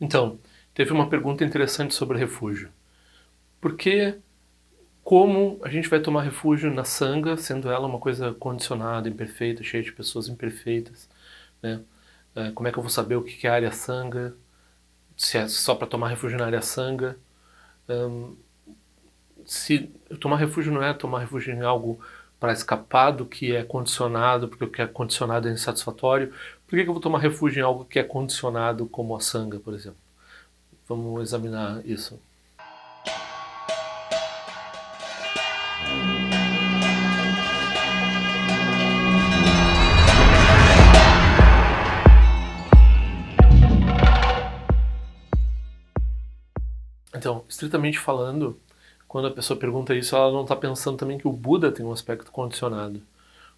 Então, teve uma pergunta interessante sobre refúgio. Por que, como a gente vai tomar refúgio na sanga, sendo ela uma coisa condicionada, imperfeita, cheia de pessoas imperfeitas, né? Como é que eu vou saber o que é área sanga? Se é só para tomar refúgio na área sanga? Se tomar refúgio não é tomar refúgio em algo para escapar do que é condicionado, porque o que é condicionado é insatisfatório, por que eu vou tomar refúgio em algo que é condicionado, como a sanga, por exemplo? Vamos examinar isso. Então, estritamente falando, quando a pessoa pergunta isso, ela não está pensando também que o Buda tem um aspecto condicionado.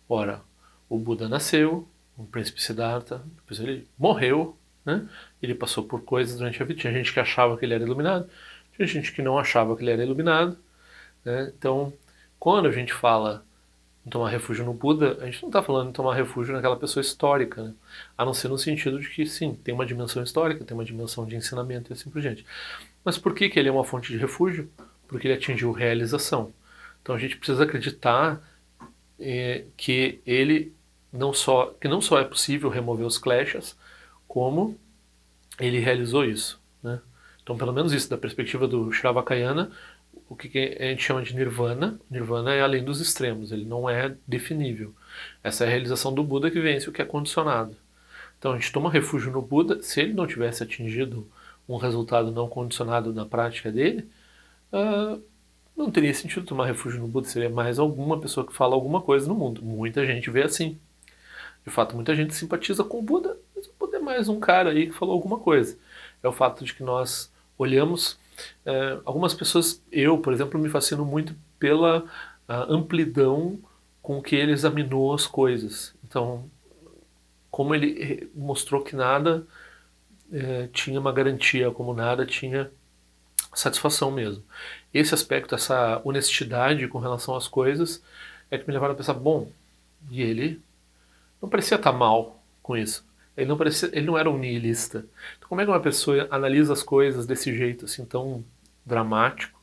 Ora, o Buda nasceu, o príncipe Siddhartha, depois ele morreu, né? Ele passou por coisas durante a vida. Tinha gente que achava que ele era iluminado, tinha gente que não achava que ele era iluminado, né? Então, quando a gente fala em tomar refúgio no Buda, a gente não está falando em tomar refúgio naquela pessoa histórica, né? A não ser no sentido de que, sim, tem uma dimensão histórica, tem uma dimensão de ensinamento e assim por diante. Mas por que ele é uma fonte de refúgio? Porque ele atingiu realização. Então a gente precisa acreditar que ele não só é possível remover os kleshas, como ele realizou isso, né? Então, pelo menos isso, da perspectiva do Shravakayana, o que a gente chama de nirvana. Nirvana é além dos extremos, ele não é definível. Essa é a realização do Buda que vence o que é condicionado. Então a gente toma refúgio no Buda. Se ele não tivesse atingido um resultado não condicionado na prática dele, uh, não teria sentido tomar refúgio no Buda. Seria mais alguma pessoa que fala alguma coisa no mundo. Muita gente vê assim. De fato, muita gente simpatiza com o Buda, mas o Buda é mais um cara aí que falou alguma coisa. É o fato de que nós olhamos. Algumas pessoas, eu, por exemplo, me fascino muito pela amplidão com que ele examinou as coisas. Então, como ele mostrou que nada tinha uma garantia, como nada tinha satisfação mesmo. Esse aspecto, essa honestidade com relação às coisas, é que me levaram a pensar, bom, e ele não parecia estar mal com isso. Ele não era um nihilista. Então, como é que uma pessoa analisa as coisas desse jeito, assim, tão dramático,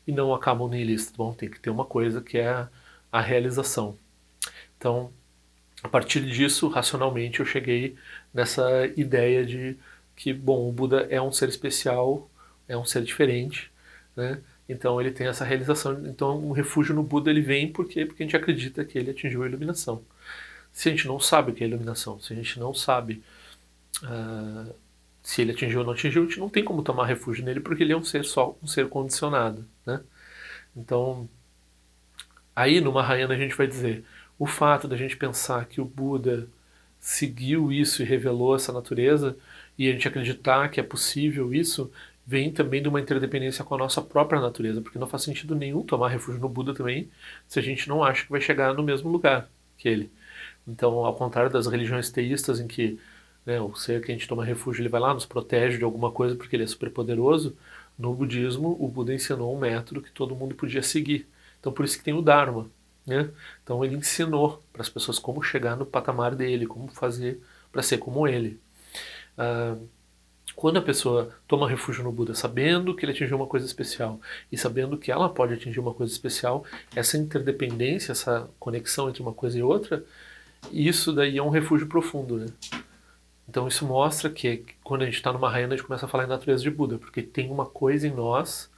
e não acaba um nihilista? Bom, tem que ter uma coisa que é a realização. Então, a partir disso, racionalmente, eu cheguei nessa ideia de que, bom, o Buda é um ser especial, é um ser diferente, né? Então ele tem essa realização. Então o refúgio no Buda ele vem porque a gente acredita que ele atingiu a iluminação. Se a gente não sabe o que é iluminação, se a gente não sabe se ele atingiu ou não atingiu, a gente não tem como tomar refúgio nele porque ele é um ser só, um ser condicionado, né? Então, aí no Mahayana a gente vai dizer, o fato da gente pensar que o Buda seguiu isso e revelou essa natureza, e a gente acreditar que é possível isso, vem também de uma interdependência com a nossa própria natureza, porque não faz sentido nenhum tomar refúgio no Buda também, se a gente não acha que vai chegar no mesmo lugar que ele. Então, ao contrário das religiões teístas, em que, né, o ser que a gente toma refúgio, ele vai lá, nos protege de alguma coisa porque ele é superpoderoso, no budismo, o Buda ensinou um método que todo mundo podia seguir. Então, por isso que tem o Dharma, né? Então, ele ensinou para as pessoas como chegar no patamar dele, como fazer para ser como ele. Ah, quando a pessoa toma refúgio no Buda, sabendo que ele atingiu uma coisa especial e sabendo que ela pode atingir uma coisa especial, essa interdependência, essa conexão entre uma coisa e outra, isso daí é um refúgio profundo, né? Então isso mostra que quando a gente está numa Mahayana, a gente começa a falar em natureza de Buda, porque tem uma coisa em nós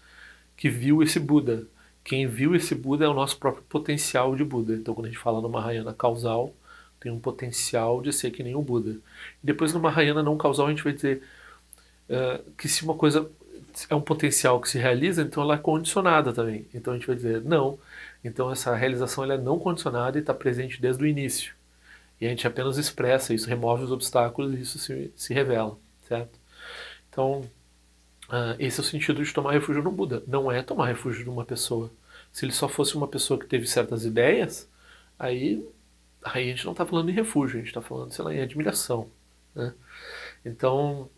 que viu esse Buda. Quem viu esse Buda é o nosso próprio potencial de Buda. Então quando a gente fala no Mahayana causal, tem um potencial de ser que nem o Buda. E depois no Mahayana não causal a gente vai dizer que se uma coisa é um potencial que se realiza, então ela é condicionada também. Então a gente vai dizer não. Então essa realização ela é não condicionada e está presente desde o início. E a gente apenas expressa isso, remove os obstáculos e isso se revela, certo? Então, esse é o sentido de tomar refúgio no Buda. Não é tomar refúgio numa pessoa. Se ele só fosse uma pessoa que teve certas ideias, aí, aí a gente não está falando em refúgio, a gente está falando, sei lá, em admiração, né? Então,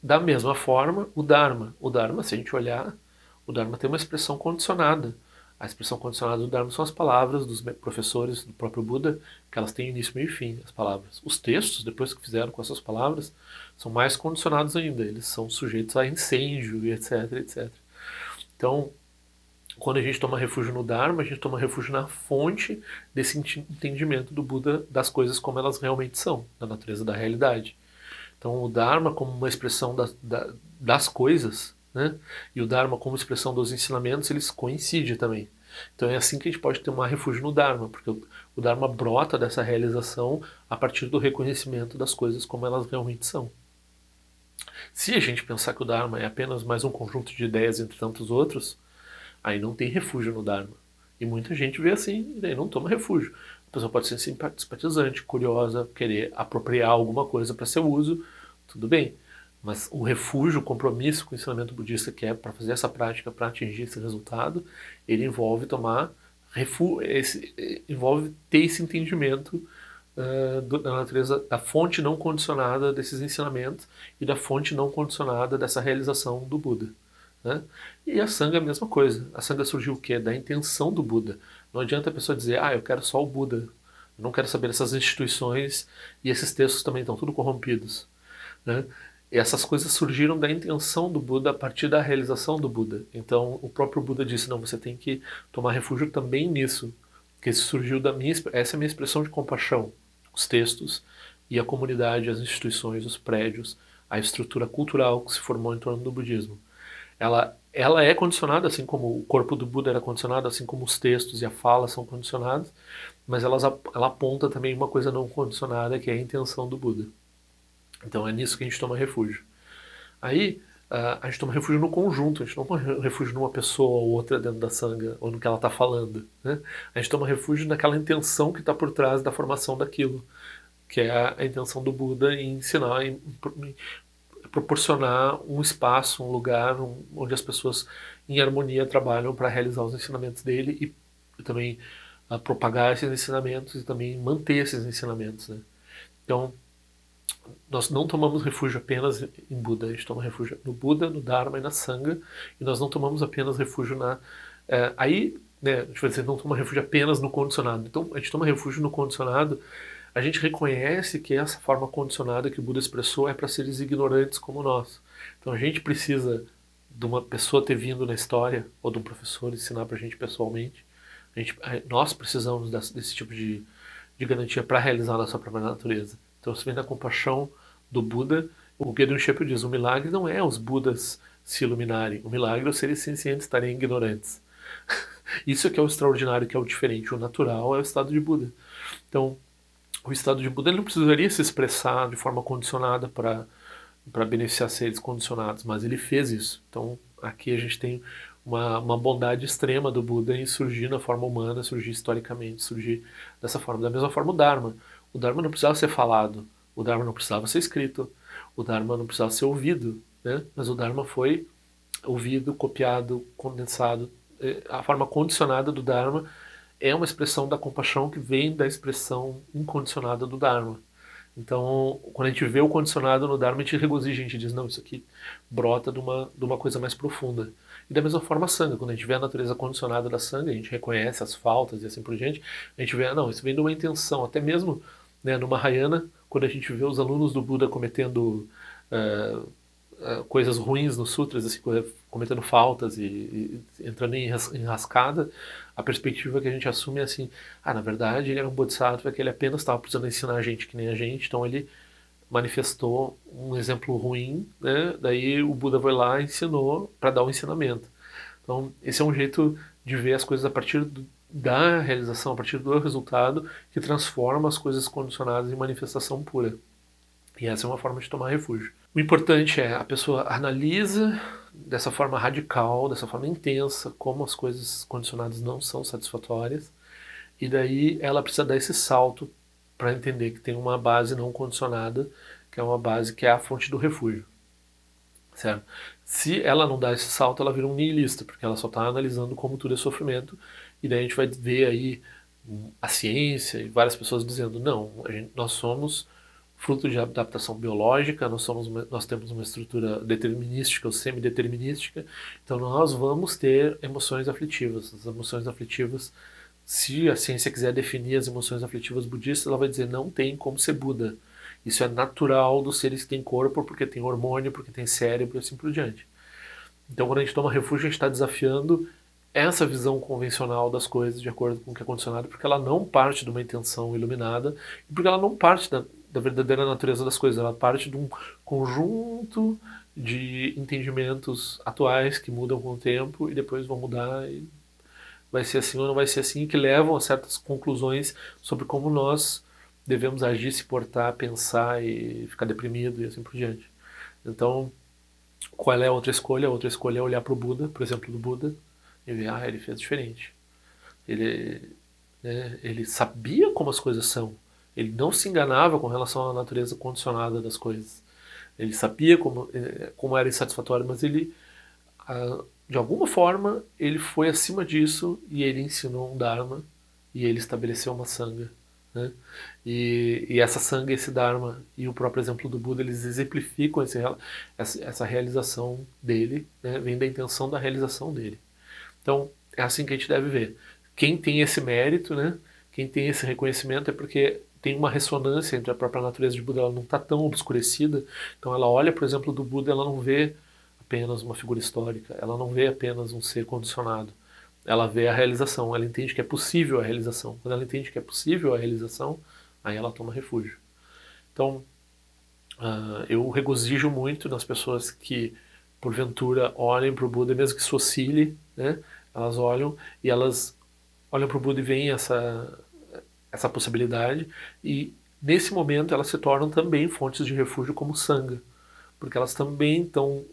da mesma forma, o Dharma. O Dharma, se a gente olhar, o Dharma tem uma expressão condicionada. A expressão condicionada do Dharma são as palavras dos professores do próprio Buda, que elas têm início, meio e fim, as palavras. Os textos, depois que fizeram com essas palavras, são mais condicionados ainda. Eles são sujeitos a incêndio e etc, etc. Então, quando a gente toma refúgio no Dharma, a gente toma refúgio na fonte desse entendimento do Buda das coisas como elas realmente são, da natureza da realidade. Então, o Dharma como uma expressão das coisas, né? E o Dharma como expressão dos ensinamentos, eles coincidem também. Então é assim que a gente pode ter um refúgio no Dharma, porque o Dharma brota dessa realização a partir do reconhecimento das coisas como elas realmente são. Se a gente pensar que o Dharma é apenas mais um conjunto de ideias entre tantos outros, aí não tem refúgio no Dharma. E muita gente vê assim e daí não toma refúgio. A pessoa pode ser simpatizante, curiosa, querer apropriar alguma coisa para seu uso, tudo bem. Mas o refúgio, o compromisso com o ensinamento budista, que é para fazer essa prática, para atingir esse resultado, ele envolve tomar envolve ter esse entendimento da natureza, da fonte não condicionada desses ensinamentos e da fonte não condicionada dessa realização do Buda. Né? E a Sangha é a mesma coisa. A Sangha surgiu o quê? Da intenção do Buda. Não adianta a pessoa dizer, eu quero só o Buda. Eu não quero saber dessas instituições e esses textos também estão tudo corrompidos. Né? E essas coisas surgiram da intenção do Buda a partir da realização do Buda. Então o próprio Buda disse, não, você tem que tomar refúgio também nisso. Que isso surgiu essa é a minha expressão de compaixão. Os textos e a comunidade, as instituições, os prédios, a estrutura cultural que se formou em torno do budismo. Ela é condicionada, assim como o corpo do Buda era condicionado, assim como os textos e a fala são condicionados, mas ela aponta também uma coisa não condicionada, que é a intenção do Buda. Então é nisso que a gente toma refúgio. Aí a gente toma refúgio no conjunto, a gente não toma refúgio numa pessoa ou outra dentro da Sangha, ou no que ela está falando. Né? A gente toma refúgio naquela intenção que está por trás da formação daquilo, que é a intenção do Buda em ensinar, em proporcionar um espaço, um lugar onde as pessoas em harmonia trabalham para realizar os ensinamentos dele e também propagar esses ensinamentos e também manter esses ensinamentos. Né? Então, nós não tomamos refúgio apenas em Buda, a gente toma refúgio no Buda, no Dharma e na Sangha, e nós não tomamos apenas refúgio na... aí, né, a gente vai dizer, não toma refúgio apenas no condicionado. Então, a gente toma refúgio no condicionado, a gente reconhece que essa forma condicionada que o Buda expressou é para seres ignorantes como nós. Então, a gente precisa de uma pessoa ter vindo na história, ou de um professor ensinar para a gente pessoalmente. Nós precisamos desse tipo de garantia para realizar a nossa própria natureza. Então, isso vem da compaixão do Buda. O Gedun Shepo diz, o milagre não é os Budas se iluminarem, o milagre é os seres sencientes estarem ignorantes. Isso é que é o extraordinário, que é o diferente. O natural é o estado de Buda. Então, o estado de Buda ele não precisaria se expressar de forma condicionada para beneficiar seres condicionados, mas ele fez isso. Então, aqui a gente tem uma bondade extrema do Buda em surgir na forma humana, surgir historicamente, surgir dessa forma. Da mesma forma o Dharma. O Dharma não precisava ser falado, o Dharma não precisava ser escrito, o Dharma não precisava ser ouvido, né? Mas o Dharma foi ouvido, copiado, condensado. A forma condicionada do Dharma é uma expressão da compaixão que vem da expressão incondicionada do Dharma. Então, quando a gente vê o condicionado no Dharma, a gente regozija, a gente diz, não, isso aqui brota de uma coisa mais profunda. E da mesma forma a Sangha, quando a gente vê a natureza condicionada da Sangha, a gente reconhece as faltas e assim por diante, a gente vê, não, isso vem de uma intenção, até mesmo no Mahayana, quando a gente vê os alunos do Buda cometendo coisas ruins nos sutras, assim, cometendo faltas e entrando em enrascada, a perspectiva que a gente assume é assim, na verdade ele era um bodhisattva que ele apenas estava precisando ensinar a gente que nem a gente, então ele manifestou um exemplo ruim, né? Daí o Buda foi lá e ensinou para dar o ensinamento. Então esse é um jeito de ver as coisas a partir da realização, a partir do resultado, que transforma as coisas condicionadas em manifestação pura. E essa é uma forma de tomar refúgio. O importante é a pessoa analisa dessa forma radical, dessa forma intensa, como as coisas condicionadas não são satisfatórias, e daí ela precisa dar esse salto para entender que tem uma base não condicionada, que é uma base que é a fonte do refúgio. Certo? Se ela não dá esse salto, ela vira um nihilista, porque ela só está analisando como tudo é sofrimento, e daí a gente vai ver aí a ciência e várias pessoas dizendo, não, nós somos fruto de adaptação biológica, nós temos uma estrutura determinística ou semideterminística, então nós vamos ter emoções aflitivas. As emoções aflitivas, se a ciência quiser definir as emoções aflitivas budistas, ela vai dizer não tem como ser Buda. Isso é natural dos seres que têm corpo, porque tem hormônio, porque tem cérebro e assim por diante. Então quando a gente toma refúgio, a gente está desafiando essa visão convencional das coisas de acordo com o que é condicionado, porque ela não parte de uma intenção iluminada e porque ela não parte da verdadeira natureza das coisas, ela parte de um conjunto de entendimentos atuais que mudam com o tempo e depois vão mudar e vai ser assim ou não vai ser assim, que levam a certas conclusões sobre como nós devemos agir, se portar, pensar e ficar deprimido e assim por diante. Então, qual é a outra escolha? A outra escolha é olhar para o Buda, por exemplo, do Buda, e ver, ele fez diferente. Ele, ele sabia como as coisas são. Ele não se enganava com relação à natureza condicionada das coisas. Ele sabia como era insatisfatório, mas ele, de alguma forma, ele foi acima disso e ele ensinou um Dharma e ele estabeleceu uma Sangha. Né? E essa Sangha, esse Dharma e o próprio exemplo do Buda, eles exemplificam essa realização dele, né? Vem da intenção da realização dele. Então, é assim que a gente deve ver. Quem tem esse mérito, né? Quem tem esse reconhecimento é porque tem uma ressonância entre a própria natureza de Buda, ela não está tão obscurecida. Então ela olha, por exemplo, do Buda, ela não vê apenas uma figura histórica, ela não vê apenas um ser condicionado. Ela vê a realização, ela entende que é possível a realização. Quando ela entende que é possível a realização, aí ela toma refúgio. Então, eu regozijo muito nas pessoas que, porventura, olhem para o Buda, mesmo que isso oscile, né? Elas olham e elas olham para o Buda e veem essa possibilidade e nesse momento elas se tornam também fontes de refúgio como Sangha, porque elas também estão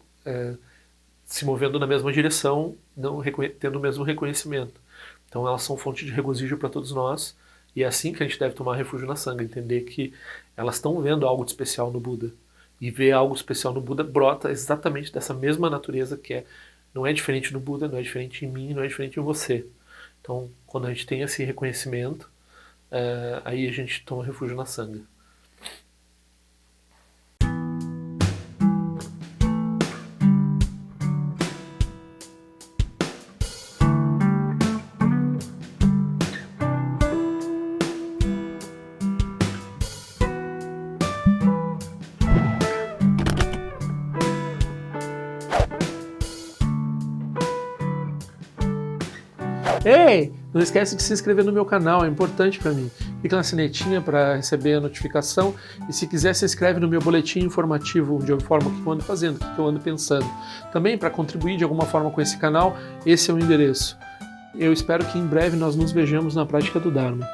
se movendo na mesma direção, não tendo o mesmo reconhecimento. Então elas são fonte de regozijo para todos nós e é assim que a gente deve tomar refúgio na Sangha, entender que elas estão vendo algo de especial no Buda e ver algo especial no Buda brota exatamente dessa mesma natureza que não é diferente do Buda, não é diferente em mim, não é diferente em você. Então, quando a gente tem esse reconhecimento, aí a gente toma refúgio na Sangha. Ei, não esquece de se inscrever no meu canal, é importante para mim. Clica na sinetinha para receber a notificação e se quiser se inscreve no meu boletim informativo de alguma forma que eu ando fazendo, o que eu ando pensando. Também para contribuir de alguma forma com esse canal, esse é o endereço. Eu espero que em breve nós nos vejamos na prática do Dharma.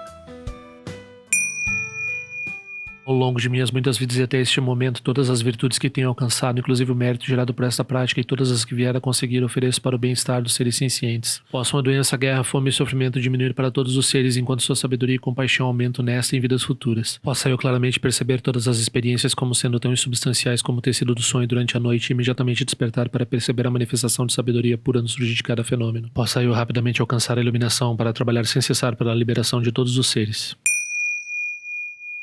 Ao longo de minhas muitas vidas e até este momento, todas as virtudes que tenho alcançado, inclusive o mérito gerado por esta prática e todas as que vier a conseguir, ofereço para o bem-estar dos seres sencientes. Possam a doença, a guerra, a fome e o sofrimento diminuir para todos os seres, enquanto sua sabedoria e compaixão aumentam nesta e em vidas futuras. Possa eu claramente perceber todas as experiências como sendo tão insubstanciais como o tecido do sonho durante a noite e imediatamente despertar para perceber a manifestação de sabedoria pura no surgir de cada fenômeno. Possa eu rapidamente alcançar a iluminação para trabalhar sem cessar pela liberação de todos os seres.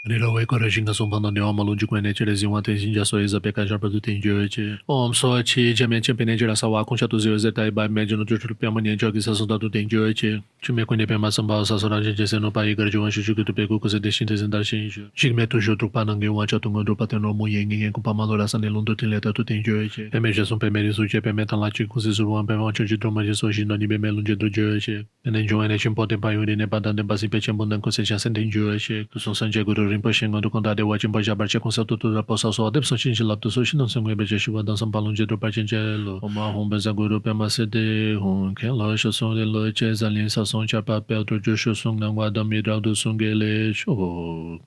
Nirawe Korajinga Sumpano Neoma Lundiquene Tiresium Atensin Jasoiza Pekajar Produtendiante Om Sochi Diamante Penedira Sawa Conchatuzi Zetai Bai Médio no Jutru Piamania Jogi Sasundado Tendiante Time Quene Pema Sambal Sasonagem Descendo Pai Gardiuancho Jugutu Pegu Cose Destintes em Darshinjo Jigmetu Jutru Panangue Wanchatungo Drupa Tenor Muyengue Kupamalora Sanelundo Tileta Tutendiante Pemejasun Pemeris Uche Pemetan Lati Kuzizuruan Pemancho de Droma de Sojino Nibe Melunde do Diante Penenjoane Chimpotem Paiuri Nepadan Dembasi Pechambundan Conseja Sentendiante Kusun Sanje Guru Rinpoche do condado de Wajimba Jabartia com seu tutor da Poça Sol de Psochin de Lapto Sushi não se mueve de chuva dançam balão de do Pachinjelo uma rumba zaguru pema cede rum que loja som de loja exalência som de papel do Jushu Sung não guarda miral do Sungele show